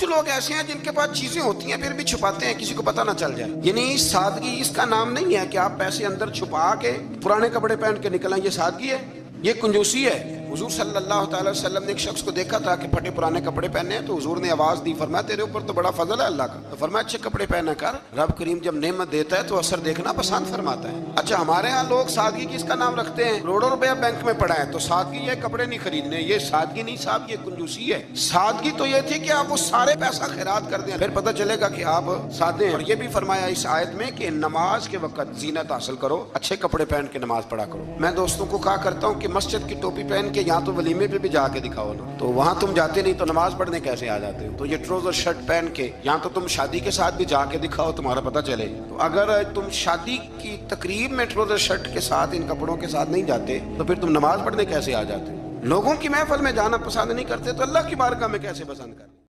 कुछ लोग ऐसे हैं जिनके पास चीजें होती हैं फिर भी छुपाते हैं, किसी को पता ना चल जाए। यानी सादगी इसका नाम नहीं है कि आप पैसे अंदर छुपा के पुराने कपड़े पहन के निकलें, ये सादगी है, ये कंजूसी है। हुजूर सल्लल्लाहु अलैहि वसल्लम ने एक शख्स को देखा था कि फटे पुराने कपड़े पहने हैं, तो हुजूर ने आवाज दी, फरमाया तेरे ऊपर तो बड़ा फजल है अल्लाह का। तो फरमाया अच्छे कपड़े पहना कर, रब करीम जब नेमत देता है तो असर देखना पसंद फरमाता है। अच्छा, हमारे यहाँ लोग सादगी किसका नाम रखते हैं, करोड़ों रुपया बैंक में पड़ा है तो सादगी ये कपड़े नहीं खरीदने, ये सादगी नहीं साहब, ये कंजूसी है। सादगी तो ये थी कि आप वो सारे पैसा खैरात कर दें, फिर पता चलेगा कि आप सादे हैं। और ये भी फरमाया इस आयत में कि नमाज के वक्त जीनत हासिल करो, अच्छे कपड़े पहन के नमाज पढ़ा करो। मैं दोस्तों को कहा करता हूँ कि मस्जिद की टोपी पहन के यहाँ तो वलीमे पे भी जाके दिखाओ ना, तो वहां तुम जाते नहीं तो नमाज पढ़ने कैसे आ जाते हो। तो ये ट्राउजर शर्ट पहन के यहाँ तो तुम शादी के साथ भी जाके दिखाओ, तुम्हारा पता चले। तो अगर तुम शादी की तकरीब में ट्राउजर शर्ट के साथ इन कपड़ों के साथ नहीं जाते तो फिर तुम नमाज पढ़ने कैसे आ जाते। लोगों की महफिल में जाना पसंद नहीं करते तो अल्लाह की बारगाह में कैसे पसंद करते।